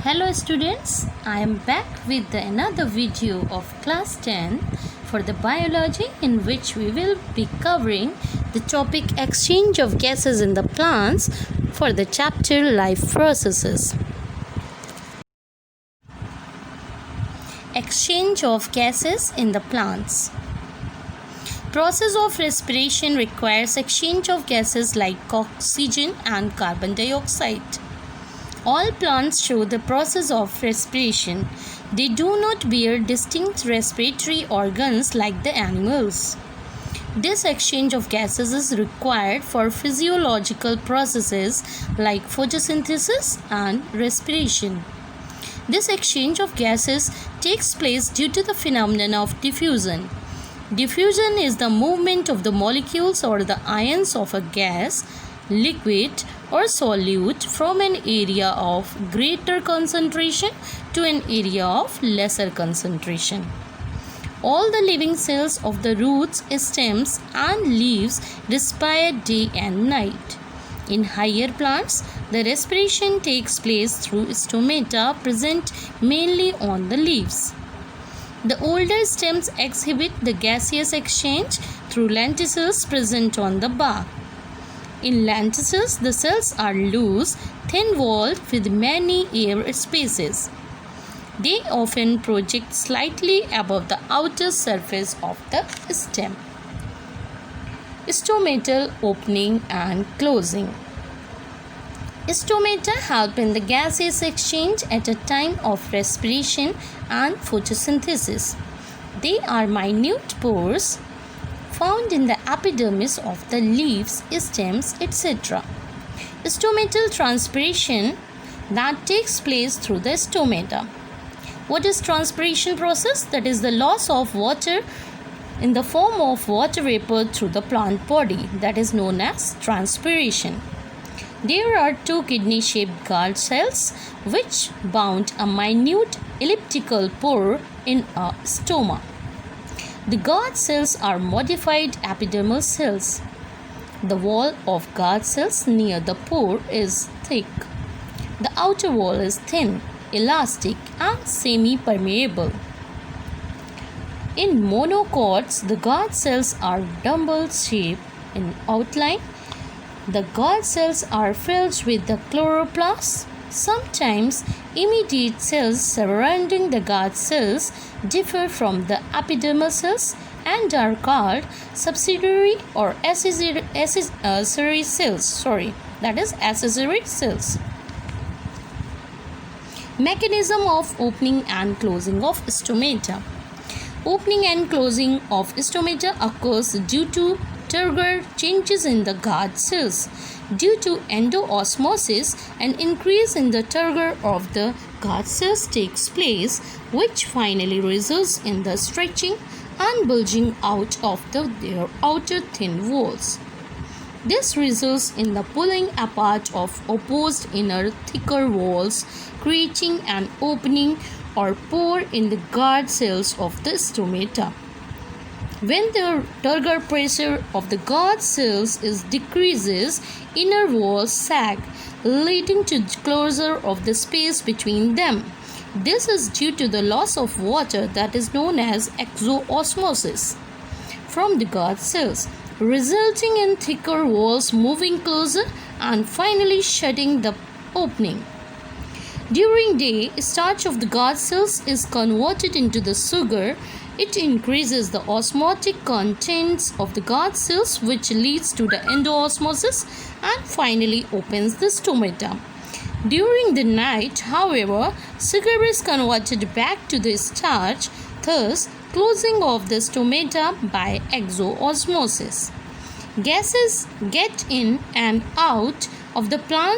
Hello students, I am back with another video of class 10 for the biology, in which we will be covering the topic exchange of gases in the plants for the chapter life processes. Exchange of gases in the plants. Process of respiration requires exchange of gases like oxygen and carbon dioxide. All plants show the process of respiration. They do not bear distinct respiratory organs like the animals. This exchange of gases is required for physiological processes like photosynthesis and respiration. This exchange of gases takes place due to the phenomenon of diffusion. Diffusion is the movement of the molecules or the ions of a gas, liquid, or solute from an area of greater concentration to an area of lesser concentration. All the living cells of the roots, stems, and leaves respire day and night. In higher plants, the respiration takes place through stomata present mainly on the leaves. The older stems exhibit the gaseous exchange through lenticels present on the bark. In lenticels, the cells are loose, thin-walled with many air spaces. They often project slightly above the outer surface of the stem. Stomatal opening and closing. Stomata help in the gaseous exchange at a time of respiration and photosynthesis. They are minute pores found in the epidermis of the leaves, stems, etc. Stomatal transpiration that takes place through the stomata. What is transpiration process? That is the loss of water in the form of water vapor through the plant body. That is known as transpiration. There are two kidney-shaped guard cells which bound a minute elliptical pore in a stoma. The guard cells are modified epidermal cells. The wall of guard cells near the pore is thick. The outer wall is thin, elastic, and semi-permeable. In monocots, the guard cells are dumbbell-shaped in outline. The guard cells are filled with the chloroplast. Sometimes immediate cells surrounding the guard cells differ from the epidermal cells and are called subsidiary or accessory cells. Accessory cells. Mechanism of opening and closing of stomata. Opening and closing of stomata occurs due to turgor changes in the guard cells. Due to endoosmosis, an increase in the turgor of the guard cells takes place, which finally results in the stretching and bulging out of their outer thin walls. This results in the pulling apart of opposed inner thicker walls, creating an opening or pore in the guard cells of the stomata. When the turgor pressure of the guard cells decreases, inner walls sag, leading to closure of the space between them. This is due to the loss of water that is known as exoosmosis from the guard cells, resulting in thicker walls moving closer and finally shutting the opening. During day, starch of the guard cells is converted into the sugar. It increases the osmotic contents of the guard cells, which leads to the endoosmosis and finally opens the stomata. During the night, however, sugar is converted back to the starch, thus closing of the stomata by exoosmosis. Gases get in and out of the plant